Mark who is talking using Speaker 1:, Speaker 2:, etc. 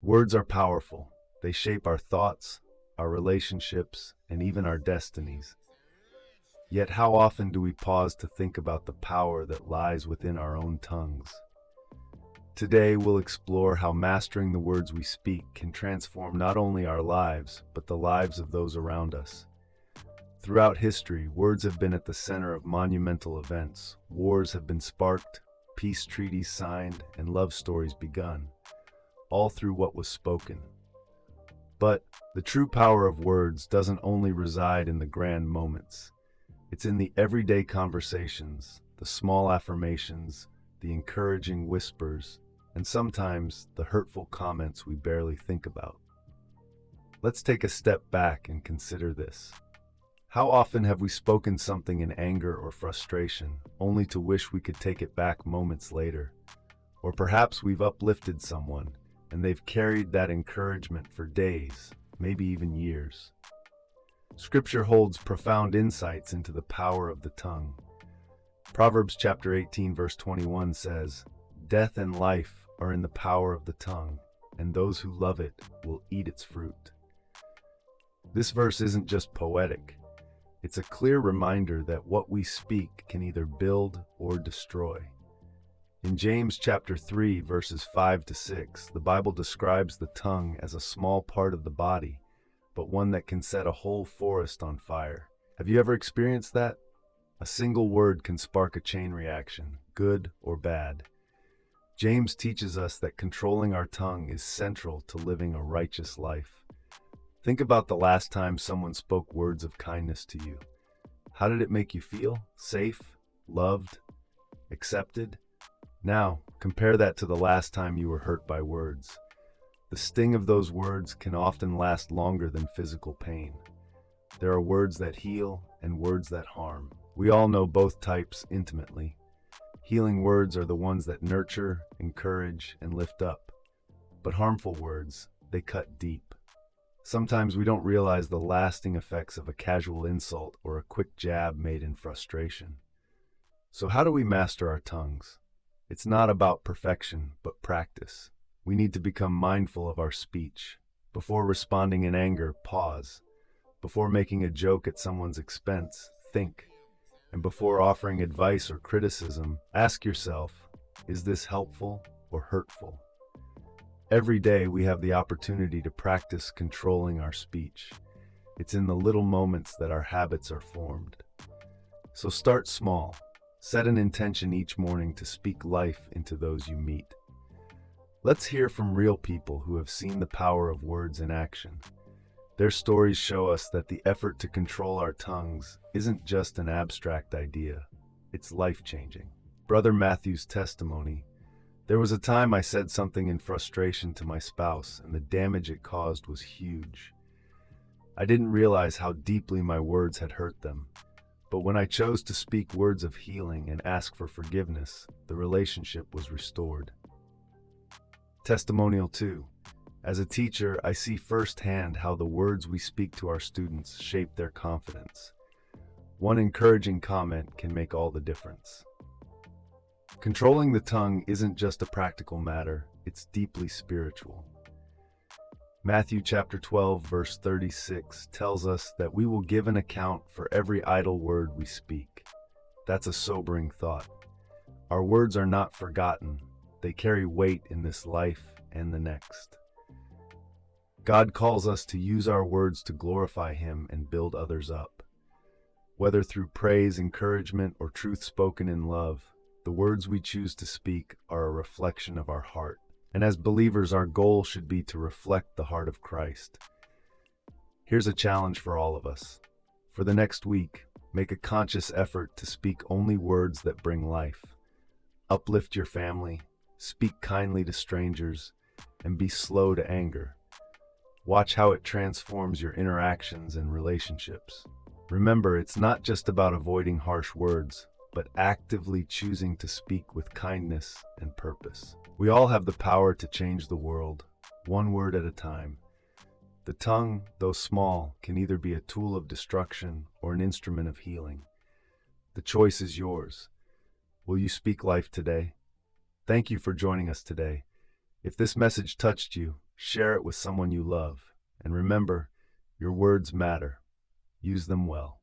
Speaker 1: Words are powerful. They shape our thoughts, our relationships, and even our destinies. Yet how often do we pause to think about the power that lies within our own tongues? Today we'll explore how mastering the words we speak can transform not only our lives, but the lives of those around us. Throughout history, words have been at the center of monumental events. Wars have been sparked, peace treaties signed, and love stories begun, all through what was spoken. But the true power of words doesn't only reside in the grand moments. It's in the everyday conversations, the small affirmations, the encouraging whispers, and sometimes the hurtful comments we barely think about. Let's take a step back and consider this. How often have we spoken something in anger or frustration, only to wish we could take it back moments later? Or perhaps we've uplifted someone, and they've carried that encouragement for days, maybe even years. Scripture holds profound insights into the power of the tongue. Proverbs chapter 18 verse 21 says, "Death and life are in the power of the tongue, and those who love it will eat its fruit." This verse isn't just poetic. It's a clear reminder that what we speak can either build or destroy. In James chapter 3 verses 5 to 6, the Bible describes the tongue as a small part of the body, but one that can set a whole forest on fire. Have you ever experienced that? A single word can spark a chain reaction, good or bad. James teaches us that controlling our tongue is central to living a righteous life. Think about the last time someone spoke words of kindness to you. How did it make you feel? Safe? Loved? Accepted? Now, compare that to the last time you were hurt by words. The sting of those words can often last longer than physical pain. There are words that heal and words that harm. We all know both types intimately. Healing words are the ones that nurture, encourage, and lift up. But harmful words, they cut deep. Sometimes we don't realize the lasting effects of a casual insult or a quick jab made in frustration. So how do we master our tongues? It's not about perfection, but practice. We need to become mindful of our speech. Before responding in anger, pause. Before making a joke at someone's expense, think. And before offering advice or criticism, ask yourself, is this helpful or hurtful? Every day we have the opportunity to practice controlling our speech. It's in the little moments that our habits are formed. So start small. Set an intention each morning to speak life into those you meet. Let's hear from real people who have seen the power of words in action. Their stories show us that the effort to control our tongues isn't just an abstract idea. It's life-changing. Brother Matthew's testimony: "There was a time I said something in frustration to my spouse, and the damage it caused was huge. I didn't realize how deeply my words had hurt them. But when I chose to speak words of healing and ask for forgiveness, the relationship was restored." Testimonial 2. As a teacher, I see firsthand how the words we speak to our students shape their confidence. One encouraging comment can make all the difference. Controlling the tongue isn't just a practical matter, it's deeply spiritual. Matthew chapter 12 verse 36 tells us that we will give an account for every idle word we speak. That's a sobering thought. Our words are not forgotten. They carry weight in this life and the next. God calls us to use our words to glorify Him and build others up. Whether through praise, encouragement, or truth spoken in love, the words we choose to speak are a reflection of our heart. And as believers, our goal should be to reflect the heart of Christ. Here's a challenge for all of us. For the next week, make a conscious effort to speak only words that bring life. Uplift your family, speak kindly to strangers, and be slow to anger. Watch how it transforms your interactions and relationships. Remember, it's not just about avoiding harsh words, but actively choosing to speak with kindness and purpose. We all have the power to change the world, one word at a time. The tongue, though small, can either be a tool of destruction or an instrument of healing. The choice is yours. Will you speak life today? Thank you for joining us today. If this message touched you, Share it with someone you love. And remember, your words matter. Use them well.